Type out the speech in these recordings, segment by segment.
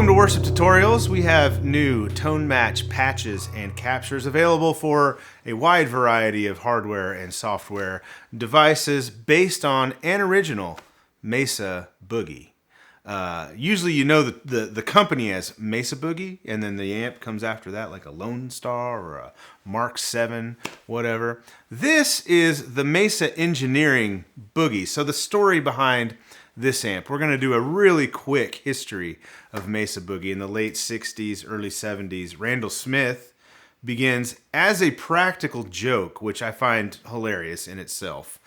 Welcome to Worship Tutorials. We have new tone match patches and captures available for a wide variety of hardware and software devices based on an original Mesa Boogie. Usually you know the company as Mesa Boogie, and then the amp comes after that like a Lone Star or a Mark 7, whatever. This is the Mesa Engineering Boogie. So the story behind this amp, we're going to do a really quick history of Mesa Boogie. In the late 60s, early 70s, Randall Smith begins as a practical joke, which I find hilarious in itself.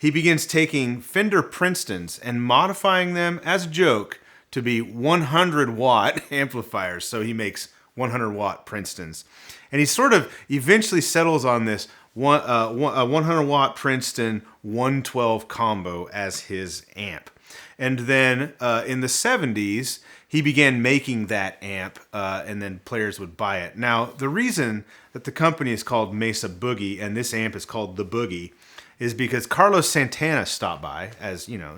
He begins taking Fender Princetons and modifying them as a joke to be 100-watt amplifiers. So he makes 100-watt Princetons. And he sort of eventually settles on this 100-watt Princeton 112 combo as his amp. And then in the 70s, he began making that amp, and then players would buy it. Now, the reason that the company is called Mesa Boogie and this amp is called the Boogie is because Carlos Santana stopped by, as you know,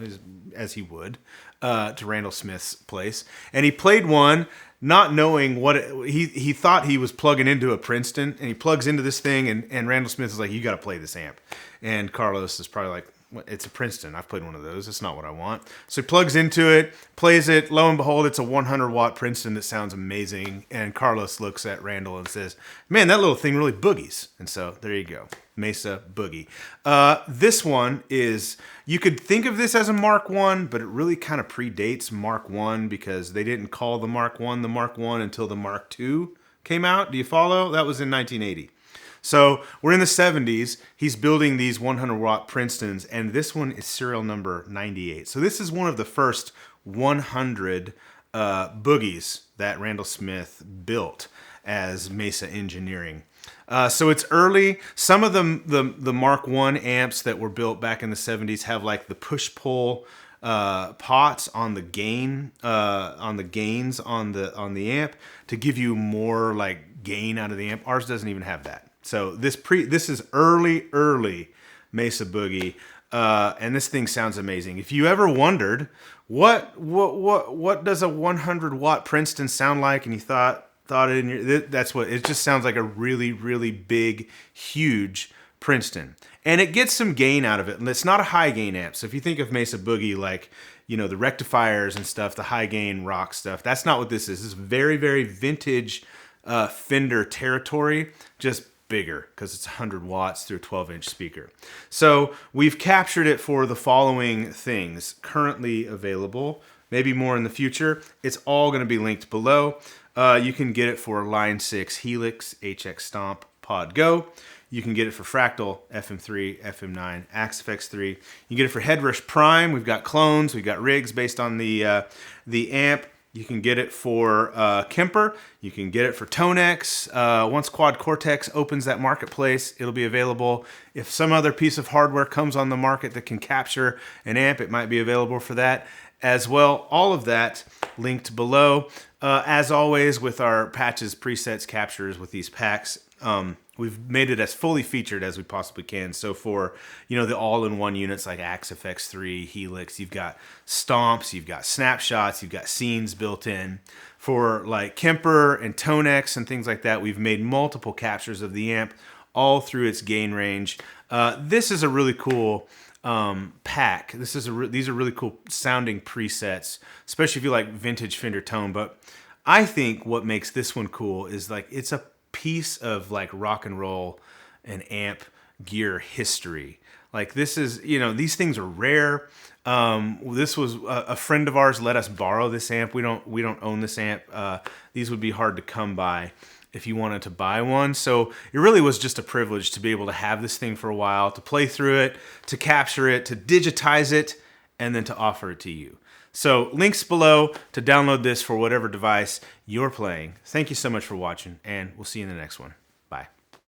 as he would, to Randall Smith's place, and he played one, not knowing what he thought he was plugging into a Princeton, and he plugs into this thing, and Randall Smith is like, "You got to play this amp," and Carlos is probably like, "It's a Princeton. I've played one of those. It's not what I want." So he plugs into it, plays it. Lo and behold, it's a 100-watt Princeton that sounds amazing. And Carlos looks at Randall and says, "Man, that little thing really boogies." And so there you go, Mesa Boogie. This one is, you could think of this as a Mark 1, but it really kind of predates Mark 1 because they didn't call the Mark 1 the Mark 1 until the Mark 2 came out. Do you follow? That was in 1980. So we're in the 70s. He's building these 100-watt Princetons, and this one is serial number 98. So this is one of the first 100 boogies that Randall Smith built as Mesa Engineering. So it's early. Some of the Mark 1 amps that were built back in the 70s have like the push-pull pots on the gains on the amp to give you more like gain out of the amp. Ours doesn't even have that. So this is early Mesa Boogie, and this thing sounds amazing. If you ever wondered what does a 100-watt Princeton sound like, and you thought it in your, that's what it just sounds like, a really big, huge Princeton, and it gets some gain out of it. And it's not a high gain amp. So if you think of Mesa Boogie like, you know, the rectifiers and stuff, the high gain rock stuff, that's not what this is. This is very vintage Fender territory, just bigger because it's 100 watts through a 12-inch speaker. So we've captured it for the following things currently available, maybe more in the future. It's all going to be linked below. You can get it for Line 6 Helix, HX Stomp, Pod Go. You can get it for Fractal, FM3, FM9, Axe-FX III. You can get it for Headrush Prime. We've got clones. We've got rigs based on the amp. You can get it for Kemper. You can get it for TONEX. Once Quad Cortex opens that marketplace, it'll be available. If some other piece of hardware comes on the market that can capture an amp, it might be available for that as well. All of that linked below. As always, with our patches, presets, captures with these packs, we've made it as fully featured as we possibly can. So for, you know, the all-in-one units like Axe-FX III, Helix, you've got stomps, you've got snapshots, you've got scenes built in. For like Kemper and TONEX and things like that, we've made multiple captures of the amp all through its gain range. This is a really cool pack. These are really cool sounding presets, especially if you like vintage Fender tone. But I think what makes this one cool is like it's a piece of like rock and roll and amp gear history. Like this is, you know, these things are rare. This was a friend of ours let us borrow this amp. We don't own this amp. These would be hard to come by if you wanted to buy one. So it really was just a privilege to be able to have this thing for a while, to play through it, to capture it, to digitize it, and then to offer it to you. So links below to download this for whatever device you're playing. Thank you so much for watching, and we'll see you in the next one.